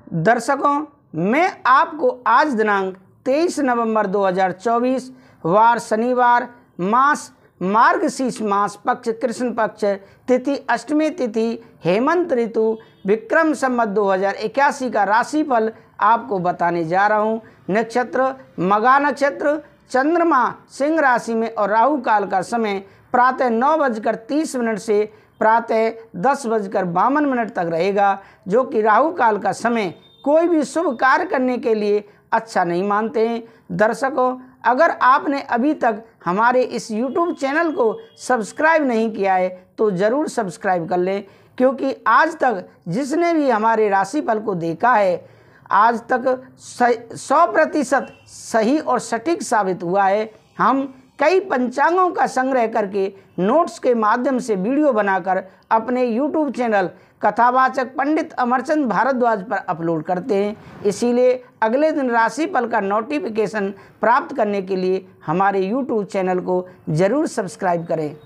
दर्शकों, मैं आपको आज दिनांक 23 नवंबर 2024 वार शनिवार, मास मार्गशीर्ष मास, पक्ष कृष्ण पक्ष, तिथि अष्टमी तिथि, हेमंत ऋतु, विक्रम संवत 2081 का राशिफल आपको बताने जा रहा हूँ। नक्षत्र मघा नक्षत्र, चंद्रमा सिंह राशि में और राहु काल का समय प्रातः 9:30 से प्रातः 10:52 तक रहेगा, जो कि राहु काल का समय कोई भी शुभ कार्य करने के लिए अच्छा नहीं मानते हैं। दर्शकों, अगर आपने अभी तक हमारे इस YouTube चैनल को सब्सक्राइब नहीं किया है तो ज़रूर सब्सक्राइब कर लें, क्योंकि आज तक जिसने भी हमारे राशिफल को देखा है आज तक 100% सही और सटीक साबित हुआ है। हम कई पंचांगों का संग्रह करके नोट्स के माध्यम से वीडियो बनाकर अपने YouTube चैनल कथावाचक पंडित अमरचंद भारद्वाज पर अपलोड करते हैं। इसीलिए अगले दिन राशिफल का नोटिफिकेशन प्राप्त करने के लिए हमारे YouTube चैनल को ज़रूर सब्सक्राइब करें।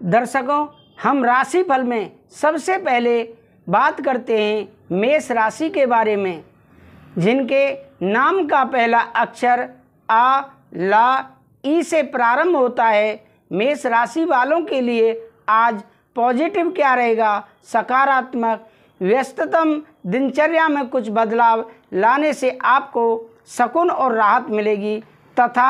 दर्शकों, हम राशिफल में सबसे पहले बात करते हैं मेष राशि के बारे में, जिनके नाम का पहला अक्षर आ, ला, ई से प्रारंभ होता है। मेष राशि वालों के लिए आज पॉजिटिव क्या रहेगा? सकारात्मक। व्यस्ततम दिनचर्या में कुछ बदलाव लाने से आपको सुकून और राहत मिलेगी तथा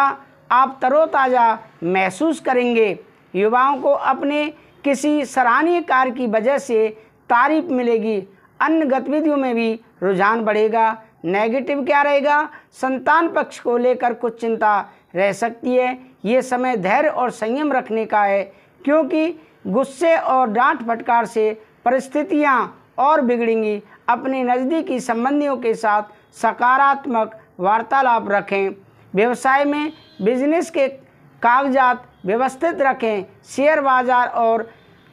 आप तरोताज़ा महसूस करेंगे। युवाओं को अपने किसी सराहनीय कार्य की वजह से तारीफ मिलेगी। अन्य गतिविधियों में भी रुझान बढ़ेगा। नेगेटिव क्या रहेगा? संतान पक्ष को लेकर कुछ चिंता रह सकती है। ये समय धैर्य और संयम रखने का है, क्योंकि गुस्से और डांट फटकार से परिस्थितियां और बिगड़ेंगी। अपने नज़दीकी संबंधियों के साथ सकारात्मक वार्तालाप रखें। व्यवसाय में बिजनेस के कागजात व्यवस्थित रखें। शेयर बाजार और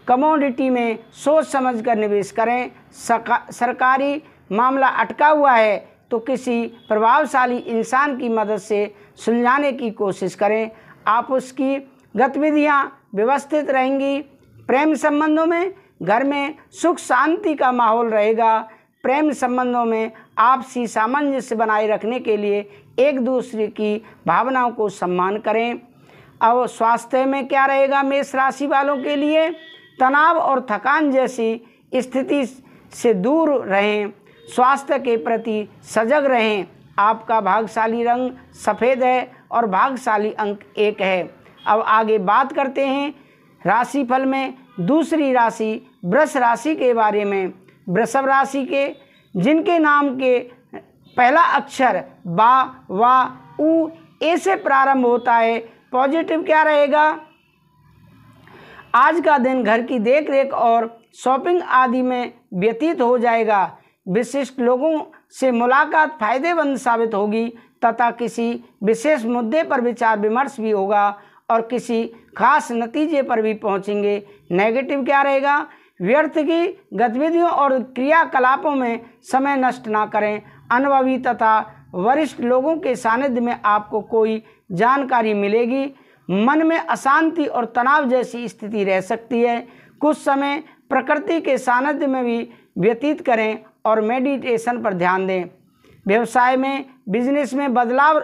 कमोडिटी में सोच समझकर निवेश करें। सरकारी मामला अटका हुआ है तो किसी प्रभावशाली इंसान की मदद से सुलझाने की कोशिश करें। आप उसकी गतिविधियां व्यवस्थित रहेंगी। प्रेम संबंधों में घर में सुख शांति का माहौल रहेगा। प्रेम संबंधों में आपसी सामंजस्य बनाए रखने के लिए एक दूसरे की भावनाओं को सम्मान करें। अब स्वास्थ्य में क्या रहेगा? मेष राशि वालों के लिए तनाव और थकान जैसी स्थिति से दूर रहें। स्वास्थ्य के प्रति सजग रहें। आपका भाग्यशाली रंग सफ़ेद है और भाग्यशाली अंक 1 है। अब आगे बात करते हैं राशिफल में दूसरी राशि वृष राशि के बारे में। वृषभ राशि के जिनके नाम के पहला अक्षर बा, वा, उ, ए से प्रारंभ होता है। पॉजिटिव क्या रहेगा? आज का दिन घर की देखरेख और शॉपिंग आदि में व्यतीत हो जाएगा। विशिष्ट लोगों से मुलाकात फायदेमंद साबित होगी तथा किसी विशेष मुद्दे पर विचार विमर्श भी होगा और किसी खास नतीजे पर भी पहुंचेंगे। नेगेटिव क्या रहेगा? व्यर्थ की गतिविधियों और क्रियाकलापों में समय नष्ट ना करें। अनुभवी तथा वरिष्ठ लोगों के सानिध्य में आपको कोई जानकारी मिलेगी। मन में अशांति और तनाव जैसी स्थिति रह सकती है। कुछ समय प्रकृति के सानिध्य में भी व्यतीत करें और मेडिटेशन पर ध्यान दें। व्यवसाय में बिजनेस में बदलाव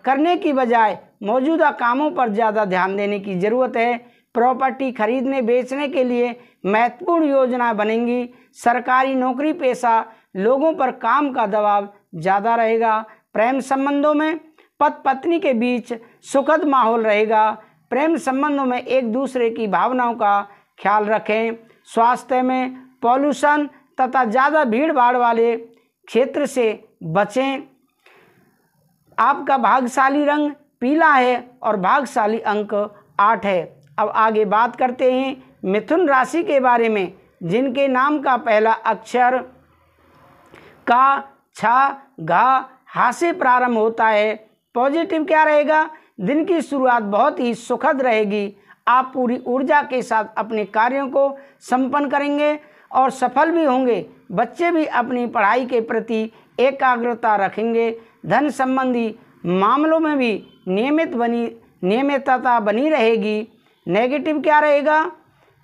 करने की बजाय मौजूदा कामों पर ज़्यादा ध्यान देने की ज़रूरत है। प्रॉपर्टी खरीदने बेचने के लिए महत्वपूर्ण योजनाएं बनेंगी। सरकारी नौकरी पेशा लोगों पर काम का दबाव ज़्यादा रहेगा। प्रेम संबंधों में पति पत्नी के बीच सुखद माहौल रहेगा। प्रेम संबंधों में एक दूसरे की भावनाओं का ख्याल रखें। स्वास्थ्य में पॉल्यूशन तथा ज़्यादा भीड़ भाड़ वाले क्षेत्र से बचें। आपका भाग्यशाली रंग पीला है और भाग्यशाली अंक 8 है। अब आगे बात करते हैं मिथुन राशि के बारे में, जिनके नाम का पहला अक्षर का, छा, घा, हा से प्रारंभ होता है। पॉजिटिव क्या रहेगा? दिन की शुरुआत बहुत ही सुखद रहेगी। आप पूरी ऊर्जा के साथ अपने कार्यों को संपन्न करेंगे और सफल भी होंगे। बच्चे भी अपनी पढ़ाई के प्रति एकाग्रता रखेंगे। धन संबंधी मामलों में भी नियमितता बनी रहेगी। नेगेटिव क्या रहेगा?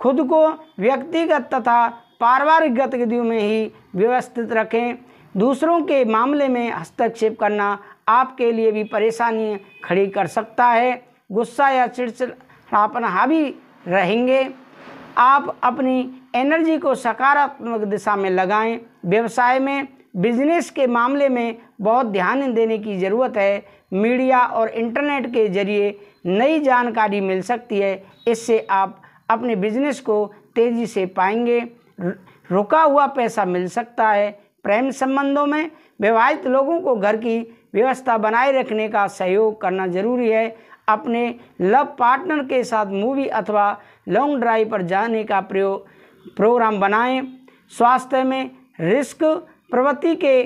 खुद को व्यक्तिगत तथा पारिवारिक गतिविधियों में ही व्यवस्थित रखें। दूसरों के मामले में हस्तक्षेप करना आपके लिए भी परेशानी खड़ी कर सकता है। गुस्सा या चिड़चिड़ापन हावी रहेंगे। आप अपनी एनर्जी को सकारात्मक दिशा में लगाएं। व्यवसाय में बिजनेस के मामले में बहुत ध्यान देने की ज़रूरत है। मीडिया और इंटरनेट के जरिए नई जानकारी मिल सकती है, इससे आप अपने बिजनेस को तेज़ी से पाएंगे। रुका हुआ पैसा मिल सकता है। प्रेम संबंधों में विवाहित लोगों को घर की व्यवस्था बनाए रखने का सहयोग करना जरूरी है। अपने लव पार्टनर के साथ मूवी अथवा लॉन्ग ड्राइव पर जाने का प्रोग्राम बनाएं। स्वास्थ्य में रिस्क प्रवृत्ति के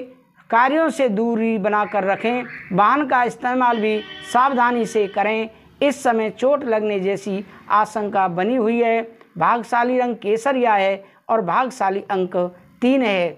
कार्यों से दूरी बनाकर रखें। वाहन का इस्तेमाल भी सावधानी से करें। इस समय चोट लगने जैसी आशंका बनी हुई है। भाग्यशाली रंग केसरिया है और भाग्यशाली अंक 3 है।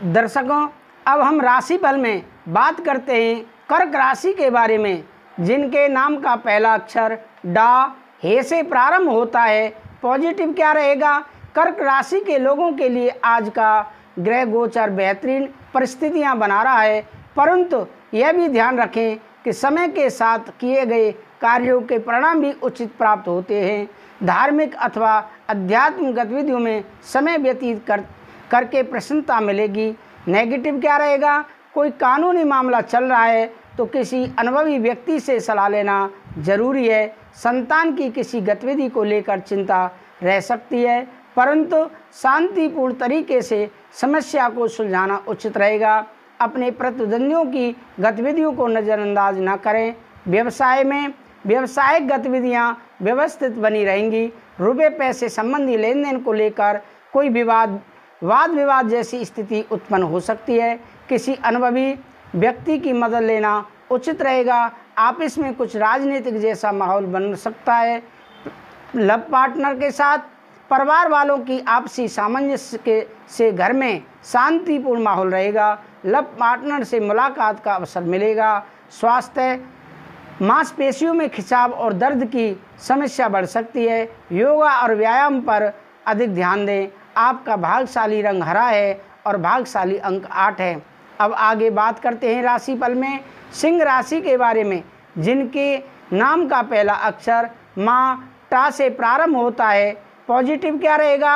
दर्शकों, अब हम राशिफल में बात करते हैं कर्क राशि के बारे में, जिनके नाम का पहला अक्षर डा हे से प्रारंभ होता है। पॉजिटिव क्या रहेगा? कर्क राशि के लोगों के लिए आज का ग्रह गोचर बेहतरीन परिस्थितियां बना रहा है, परंतु यह भी ध्यान रखें कि समय के साथ किए गए कार्यों के परिणाम भी उचित प्राप्त होते हैं। धार्मिक अथवा आध्यात्मिक गतिविधियों में समय व्यतीत करके प्रसन्नता मिलेगी। नेगेटिव क्या रहेगा? कोई कानूनी मामला चल रहा है तो किसी अनुभवी व्यक्ति से सलाह लेना जरूरी है। संतान की किसी गतिविधि को लेकर चिंता रह सकती है, परंतु शांतिपूर्ण तरीके से समस्या को सुलझाना उचित रहेगा। अपने प्रतिद्वंदियों की गतिविधियों को नज़रअंदाज न करें। व्यवसाय में व्यावसायिक गतिविधियां व्यवस्थित बनी रहेंगी। रुपये पैसे संबंधी लेन देन को लेकर कोई वाद विवाद जैसी स्थिति उत्पन्न हो सकती है। किसी अनुभवी व्यक्ति की मदद लेना उचित रहेगा। आपस में कुछ राजनीतिक जैसा माहौल बन सकता है। लव पार्टनर के साथ परिवार वालों की आपसी सामंजस्य से घर में शांतिपूर्ण माहौल रहेगा। लव पार्टनर से मुलाकात का अवसर मिलेगा। स्वास्थ्य मांसपेशियों में खिंचाव और दर्द की समस्या बढ़ सकती है। योगा और व्यायाम पर अधिक ध्यान दें। आपका भाग्यशाली रंग हरा है और भाग्यशाली अंक 8 है। अब आगे बात करते हैं राशिफल में सिंह राशि के बारे में, जिनके नाम का पहला अक्षर माँ टा से प्रारंभ होता है। पॉजिटिव क्या रहेगा?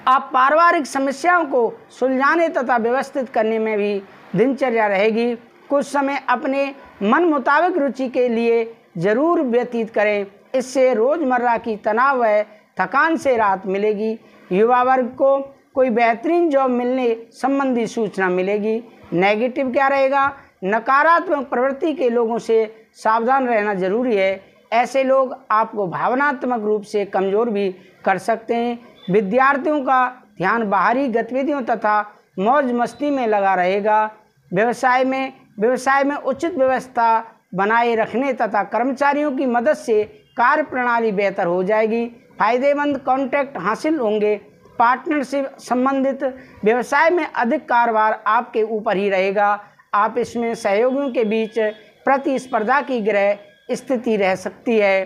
आप पारिवारिक समस्याओं को सुलझाने तथा व्यवस्थित करने में भी दिनचर्या रहेगी। कुछ समय अपने मन मुताबिक रुचि के लिए जरूर व्यतीत करें, इससे रोज़मर्रा की तनाव व थकान से राहत मिलेगी। युवा वर्ग को कोई बेहतरीन जॉब मिलने संबंधी सूचना मिलेगी। नेगेटिव क्या रहेगा? नकारात्मक प्रवृत्ति के लोगों से सावधान रहना जरूरी है। ऐसे लोग आपको भावनात्मक रूप से कमज़ोर भी कर सकते हैं। विद्यार्थियों का ध्यान बाहरी गतिविधियों तथा मौज मस्ती में लगा रहेगा। व्यवसाय में उचित व्यवस्था बनाए रखने तथा कर्मचारियों की मदद से कार्य प्रणाली बेहतर हो जाएगी। फायदेमंद कॉन्ट्रैक्ट हासिल होंगे। पार्टनरशिप संबंधित व्यवसाय में अधिक कारोबार आपके ऊपर ही रहेगा। आप इसमें सहयोगियों के बीच प्रतिस्पर्धा की ग्रह स्थिति रह सकती है।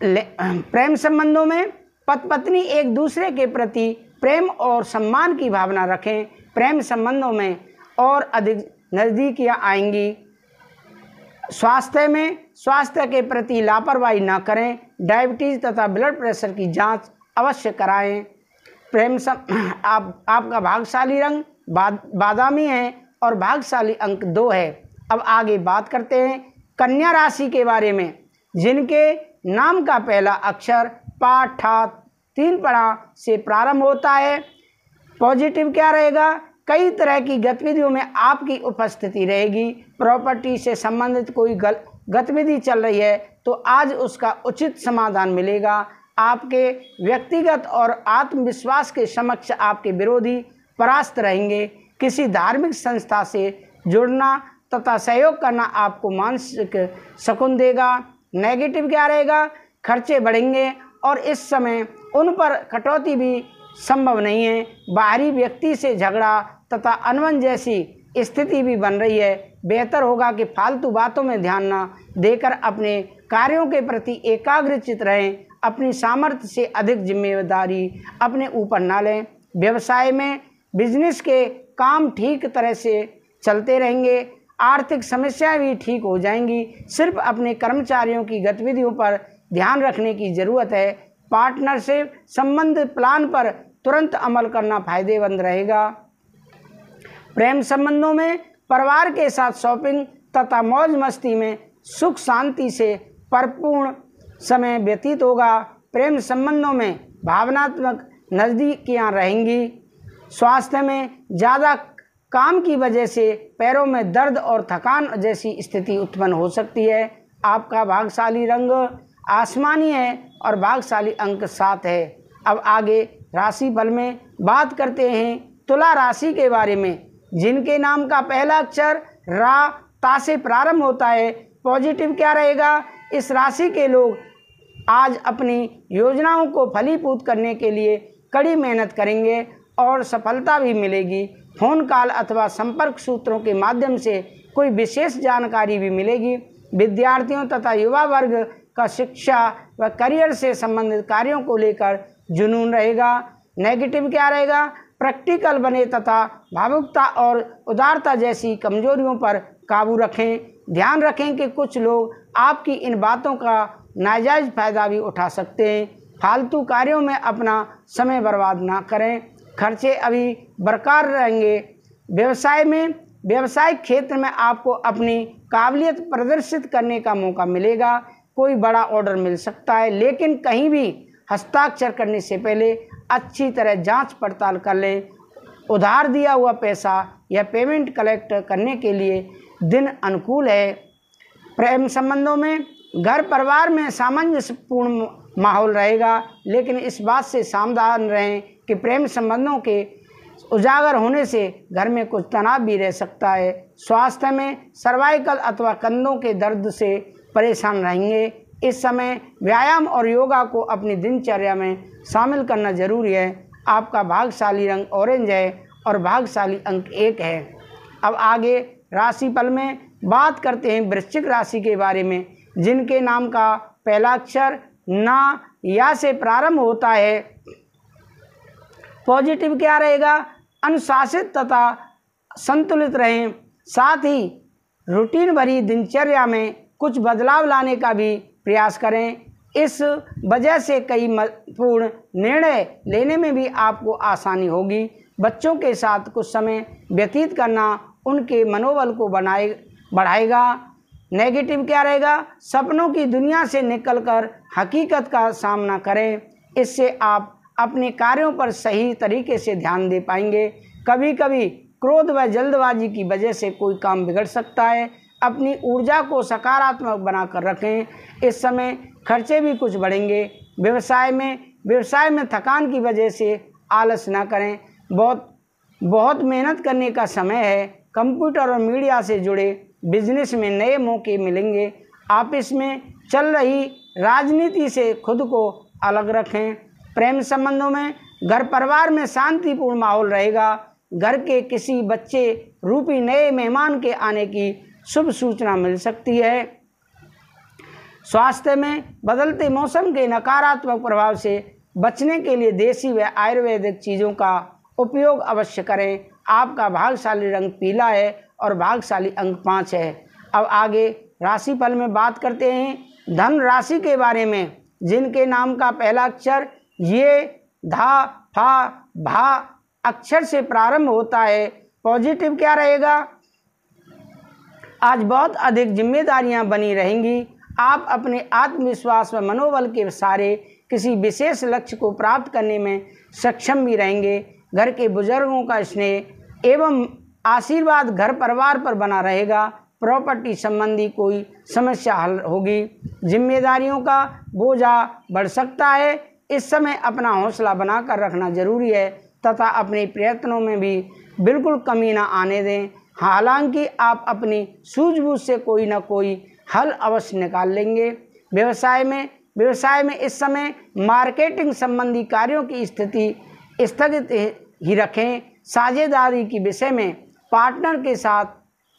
प्रेम संबंधों में पति पत्नी एक दूसरे के प्रति प्रेम और सम्मान की भावना रखें। प्रेम संबंधों में और अधिक नज़दीकियाँ आएंगी। स्वास्थ्य के प्रति लापरवाही न करें। डायबिटीज़ तथा ब्लड प्रेशर की जांच अवश्य कराएं। आपका भाग्यशाली रंग बादामी है और भाग्यशाली अंक 2 है। अब आगे बात करते हैं कन्या राशि के बारे में, जिनके नाम का पहला अक्षर पा ठा 3 पड़ा से प्रारंभ होता है। पॉजिटिव क्या रहेगा? कई तरह की गतिविधियों में आपकी उपस्थिति रहेगी। प्रॉपर्टी से संबंधित कोई गतिविधि चल रही है तो आज उसका उचित समाधान मिलेगा। आपके व्यक्तिगत और आत्मविश्वास के समक्ष आपके विरोधी परास्त रहेंगे। किसी धार्मिक संस्था से जुड़ना तथा सहयोग करना आपको मानसिक सुकून देगा। नेगेटिव क्या रहेगा? खर्चे बढ़ेंगे और इस समय उन पर कटौती भी संभव नहीं है। बाहरी व्यक्ति से झगड़ा तथा अनबन जैसी स्थिति भी बन रही है। बेहतर होगा कि फालतू बातों में ध्यान न देकर अपने कार्यों के प्रति एकाग्रचित रहें। अपनी सामर्थ्य से अधिक जिम्मेदारी अपने ऊपर न लें। व्यवसाय में बिजनेस के काम ठीक तरह से चलते रहेंगे, आर्थिक समस्याएं भी ठीक हो जाएंगी। सिर्फ अपने कर्मचारियों की गतिविधियों पर ध्यान रखने की ज़रूरत है। पार्टनरशिप संबंध प्लान पर तुरंत अमल करना फायदेमंद रहेगा। प्रेम संबंधों में परिवार के साथ शॉपिंग तथा मौज मस्ती में सुख शांति से परिपूर्ण समय व्यतीत होगा। प्रेम संबंधों में भावनात्मक नज़दीकियां रहेंगी। स्वास्थ्य में ज़्यादा काम की वजह से पैरों में दर्द और थकान जैसी स्थिति उत्पन्न हो सकती है। आपका भाग्यशाली रंग आसमानी है और भाग्यशाली अंक 7 है। अब आगे राशिफल में बात करते हैं तुला राशि के बारे में, जिनके नाम का पहला अक्षर रा ता से प्रारंभ होता है। पॉजिटिव क्या रहेगा? इस राशि के लोग आज अपनी योजनाओं को फलीभूत करने के लिए कड़ी मेहनत करेंगे और सफलता भी मिलेगी। फोन कॉल अथवा संपर्क सूत्रों के माध्यम से कोई विशेष जानकारी भी मिलेगी। विद्यार्थियों तथा युवा वर्ग का शिक्षा व करियर से संबंधित कार्यों को लेकर जुनून रहेगा। नेगेटिव क्या रहेगा? प्रैक्टिकल बने तथा भावुकता और उदारता जैसी कमजोरियों पर काबू रखें। ध्यान रखें कि कुछ लोग आपकी इन बातों का नाजायज़ फायदा भी उठा सकते हैं। फालतू कार्यों में अपना समय बर्बाद ना करें। खर्चे अभी बरकरार रहेंगे। व्यवसाय में व्यावसायिक क्षेत्र में आपको अपनी काबिलियत प्रदर्शित करने का मौका मिलेगा। कोई बड़ा ऑर्डर मिल सकता है, लेकिन कहीं भी हस्ताक्षर करने से पहले अच्छी तरह जांच पड़ताल कर लें। उधार दिया हुआ पैसा या पेमेंट कलेक्ट करने के लिए दिन अनुकूल है। प्रेम संबंधों में घर परिवार में सामंजस्यपूर्ण माहौल रहेगा, लेकिन इस बात से सावधान रहें कि प्रेम संबंधों के उजागर होने से घर में कुछ तनाव भी रह सकता है। स्वास्थ्य में सर्वाइकल अथवा कंधों के दर्द से परेशान रहेंगे। इस समय व्यायाम और योगा को अपनी दिनचर्या में शामिल करना जरूरी है। आपका भाग्यशाली रंग ऑरेंज है और भाग्यशाली अंक 1 है। अब आगे राशिफल में बात करते हैं वृश्चिक राशि के बारे में, जिनके नाम का पहला अक्षर ना या से प्रारंभ होता है। पॉजिटिव क्या रहेगा? अनुशासित तथा संतुलित रहें। साथ ही रूटीन भरी दिनचर्या में कुछ बदलाव लाने का भी प्रयास करें। इस वजह से कई महत्वपूर्ण निर्णय लेने में भी आपको आसानी होगी। बच्चों के साथ कुछ समय व्यतीत करना उनके मनोबल को बढ़ाएगा। नेगेटिव क्या रहेगा? सपनों की दुनिया से निकलकर हकीकत का सामना करें। इससे आप अपने कार्यों पर सही तरीके से ध्यान दे पाएंगे। कभी कभी क्रोध व जल्दबाजी की वजह से कोई काम बिगड़ सकता है। अपनी ऊर्जा को सकारात्मक बनाकर रखें। इस समय खर्चे भी कुछ बढ़ेंगे। व्यवसाय में थकान की वजह से आलस ना करें। बहुत मेहनत करने का समय है। कंप्यूटर और मीडिया से जुड़े बिजनेस में नए मौके मिलेंगे। ऑफिस में चल रही राजनीति से खुद को अलग रखें। प्रेम संबंधों में घर परिवार में शांतिपूर्ण माहौल रहेगा। घर के किसी बच्चे रूपी नए मेहमान के आने की शुभ सूचना मिल सकती है। स्वास्थ्य में बदलते मौसम के नकारात्मक प्रभाव से बचने के लिए देसी व आयुर्वेदिक चीज़ों का उपयोग अवश्य करें। आपका भाग्यशाली रंग पीला है और भाग्यशाली अंक 5 है। अब आगे राशिफल में बात करते हैं धन राशि के बारे में, जिनके नाम का पहला अक्षर ये धा फा भा अक्षर से प्रारंभ होता है। पॉजिटिव क्या रहेगा? आज बहुत अधिक जिम्मेदारियां बनी रहेंगी। आप अपने आत्मविश्वास व मनोबल के सहारे किसी विशेष लक्ष्य को प्राप्त करने में सक्षम भी रहेंगे। घर के बुजुर्गों का स्नेह एवं आशीर्वाद घर परिवार पर बना रहेगा। प्रॉपर्टी संबंधी कोई समस्या हल होगी। जिम्मेदारियों का बोझा बढ़ सकता है। इस समय अपना हौसला बनाकर रखना जरूरी है तथा अपने प्रयत्नों में भी बिल्कुल कमी ना आने दें। हालांकि आप अपनी सूझबूझ से कोई ना कोई हल अवश्य निकाल लेंगे। व्यवसाय में इस समय मार्केटिंग संबंधी कार्यों की स्थिति स्थगित ही रखें। साझेदारी के विषय में पार्टनर के साथ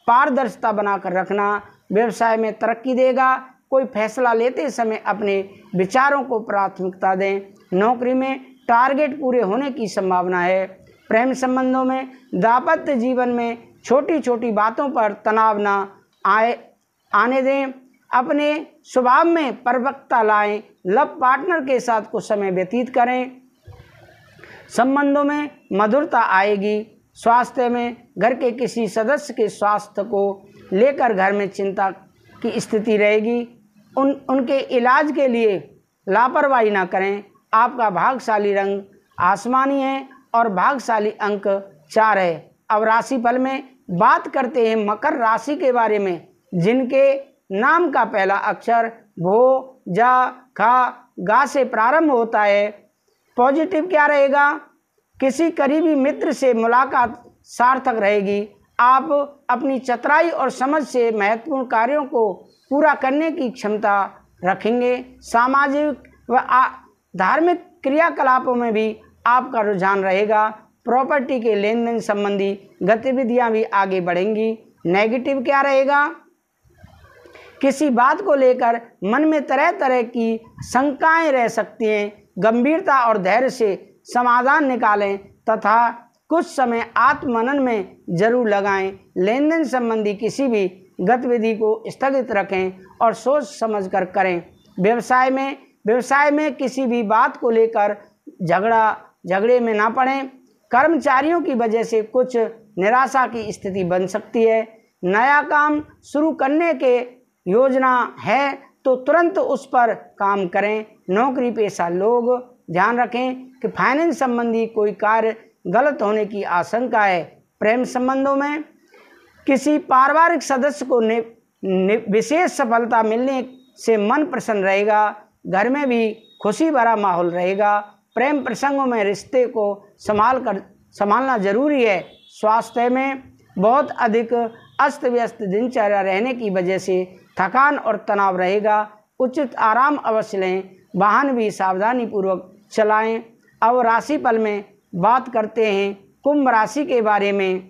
पारदर्शिता बनाकर रखना व्यवसाय में तरक्की देगा। कोई फैसला लेते समय अपने विचारों को प्राथमिकता दें। नौकरी में टारगेट पूरे होने की संभावना है। प्रेम संबंधों में दाम्पत्य जीवन में छोटी छोटी बातों पर तनाव न आने दें। अपने स्वभाव में परिपक्वता लाएं। लव पार्टनर के साथ कुछ समय व्यतीत करें। संबंधों में मधुरता आएगी। स्वास्थ्य में घर के किसी सदस्य के स्वास्थ्य को लेकर घर में चिंता की स्थिति रहेगी। उनके इलाज के लिए लापरवाही ना करें। आपका भाग्यशाली रंग आसमानी है और भाग्यशाली अंक 4 है। अब राशिफल में बात करते हैं मकर राशि के बारे में, जिनके नाम का पहला अक्षर भो, जा, खा, गा से प्रारंभ होता है। पॉजिटिव क्या रहेगा? किसी करीबी मित्र से मुलाकात सार्थक रहेगी। आप अपनी चतुराई और समझ से महत्वपूर्ण कार्यों को पूरा करने की क्षमता रखेंगे। सामाजिक व धार्मिक क्रियाकलापों में भी आपका रुझान रहेगा। प्रॉपर्टी के लेन देन संबंधी गतिविधियां भी आगे बढ़ेंगी। नेगेटिव क्या रहेगा? किसी बात को लेकर मन में तरह तरह की शंकाएं रह सकती हैं। गंभीरता और धैर्य से समाधान निकालें तथा कुछ समय आत्ममनन में जरूर लगाएं। लेन देन संबंधी किसी भी गतिविधि को स्थगित रखें और सोच समझकर करें। व्यवसाय में किसी भी बात को लेकर झगड़े में ना पड़ें। कर्मचारियों की वजह से कुछ निराशा की स्थिति बन सकती है। नया काम शुरू करने के योजना है तो तुरंत उस पर काम करें। नौकरी पेशा लोग ध्यान रखें कि फाइनेंस संबंधी कोई कार्य गलत होने की आशंका है। प्रेम संबंधों में किसी पारिवारिक सदस्य को विशेष सफलता मिलने से मन प्रसन्न रहेगा। घर में भी खुशी भरा माहौल रहेगा। प्रेम प्रसंगों में रिश्ते को संभालना जरूरी है। स्वास्थ्य में बहुत अधिक अस्त व्यस्त दिनचर्या रहने की वजह से थकान और तनाव रहेगा। उचित आराम अवश्य लें। वाहन भी सावधानी पूर्वक चलाएं। अब राशिफल में बात करते हैं कुंभ राशि के बारे में।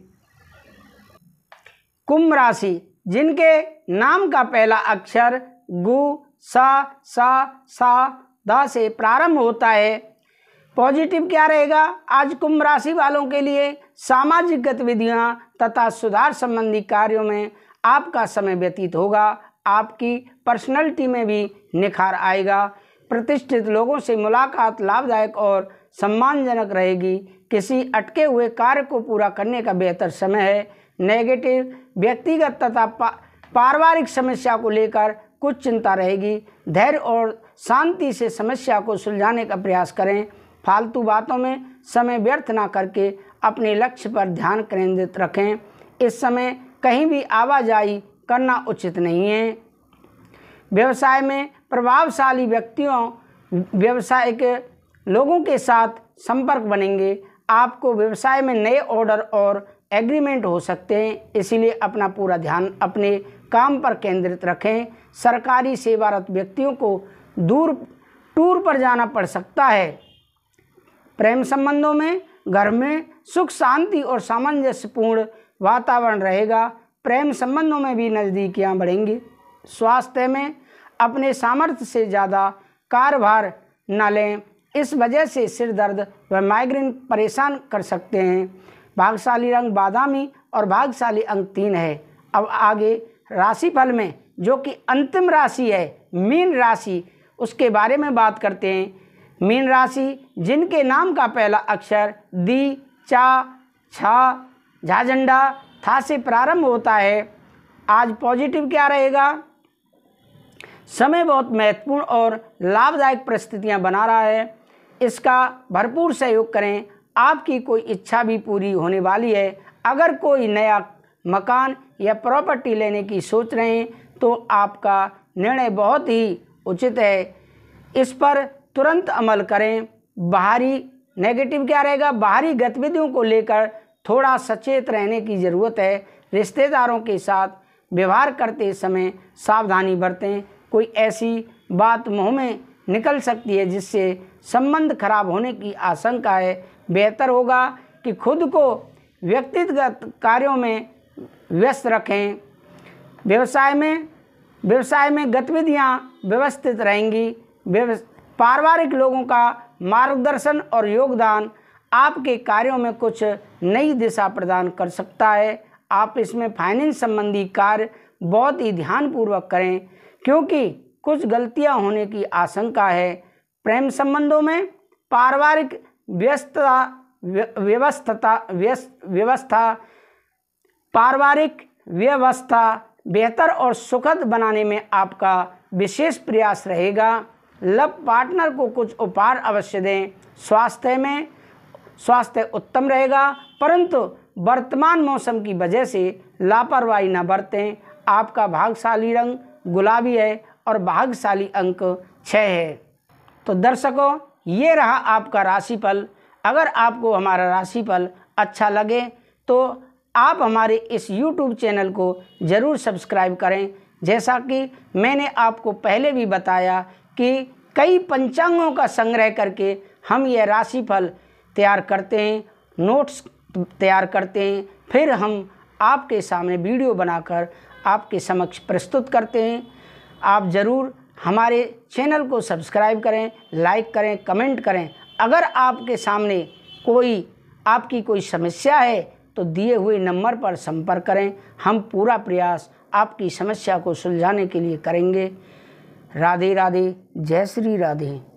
कुंभ राशि, जिनके नाम का पहला अक्षर गु, सा, दा से प्रारंभ होता है। पॉजिटिव क्या रहेगा? आज कुंभ राशि वालों के लिए सामाजिक गतिविधियां तथा सुधार संबंधी कार्यों में आपका समय व्यतीत होगा। आपकी पर्सनैलिटी में भी निखार आएगा। प्रतिष्ठित लोगों से मुलाकात लाभदायक और सम्मानजनक रहेगी। किसी अटके हुए कार्य को पूरा करने का बेहतर समय है। नेगेटिव, व्यक्तिगत तथा पारिवारिक समस्या को लेकर कुछ चिंता रहेगी। धैर्य और शांति से समस्या को सुलझाने का प्रयास करें। फालतू बातों में समय व्यर्थ ना करके अपने लक्ष्य पर ध्यान केंद्रित रखें। इस समय कहीं भी आवाजाही करना उचित नहीं है। व्यवसाय में प्रभावशाली व्यावसायिक लोगों के साथ संपर्क बनेंगे। आपको व्यवसाय में नए ऑर्डर और एग्रीमेंट हो सकते हैं, इसलिए अपना पूरा ध्यान अपने काम पर केंद्रित रखें। सरकारी सेवारत व्यक्तियों को टूर पर जाना पड़ सकता है। प्रेम संबंधों में घर में सुख शांति और सामंजस्यपूर्ण वातावरण रहेगा। प्रेम संबंधों में भी नज़दीकियां बढ़ेंगी। स्वास्थ्य में अपने सामर्थ्य से ज़्यादा कार्यभार न लें, इस वजह से सिर दर्द व माइग्रेन परेशान कर सकते हैं। भाग्यशाली रंग बादामी और भाग्यशाली अंक 3 है। अब आगे राशिफल में जो कि अंतिम राशि है मीन राशि, उसके बारे में बात करते हैं। मीन राशि, जिनके नाम का पहला अक्षर दी, चा, छा, झाझंडा, था से प्रारंभ होता है। आज पॉजिटिव क्या रहेगा? समय बहुत महत्वपूर्ण और लाभदायक परिस्थितियां बना रहा है। इसका भरपूर सहयोग करें। आपकी कोई इच्छा भी पूरी होने वाली है। अगर कोई नया मकान या प्रॉपर्टी लेने की सोच रहे हैं तो आपका निर्णय बहुत ही उचित है। इस पर तुरंत अमल करें। बाहरी नेगेटिव क्या रहेगा? बाहरी गतिविधियों को लेकर थोड़ा सचेत रहने की ज़रूरत है। रिश्तेदारों के साथ व्यवहार करते समय सावधानी बरतें। कोई ऐसी बात मुंह में निकल सकती है जिससे संबंध खराब होने की आशंका है। बेहतर होगा कि खुद को व्यक्तिगत कार्यों में व्यस्त रखें। व्यवसाय में व्यवसाय में गतिविधियां व्यवस्थित रहेंगी। पारिवारिक लोगों का मार्गदर्शन और योगदान आपके कार्यों में कुछ नई दिशा प्रदान कर सकता है। आप इसमें फाइनेंस संबंधी कार्य बहुत ही ध्यानपूर्वक करें, क्योंकि कुछ गलतियां होने की आशंका है। प्रेम संबंधों में पारिवारिक पारिवारिक व्यवस्था बेहतर और सुखद बनाने में आपका विशेष प्रयास रहेगा। लव पार्टनर को कुछ उपहार अवश्य दें। स्वास्थ्य उत्तम रहेगा, परंतु वर्तमान मौसम की वजह से लापरवाही न बरतें। आपका भाग्यशाली रंग गुलाबी है और भाग्यशाली अंक 6 है। तो दर्शकों, ये रहा आपका राशिफल। अगर आपको हमारा राशिफल अच्छा लगे तो आप हमारे इस YouTube चैनल को ज़रूर सब्सक्राइब करें। जैसा कि मैंने आपको पहले भी बताया कि कई पंचांगों का संग्रह करके हम यह राशिफल तैयार करते हैं, नोट्स तैयार करते हैं, फिर हम आपके सामने वीडियो बनाकर आपके समक्ष प्रस्तुत करते हैं। आप ज़रूर हमारे चैनल को सब्सक्राइब करें, लाइक करें, कमेंट करें। अगर आपके सामने आपकी कोई समस्या है तो दिए हुए नंबर पर संपर्क करें। हम पूरा प्रयास आपकी समस्या को सुलझाने के लिए करेंगे। राधे राधे, जय श्री राधे।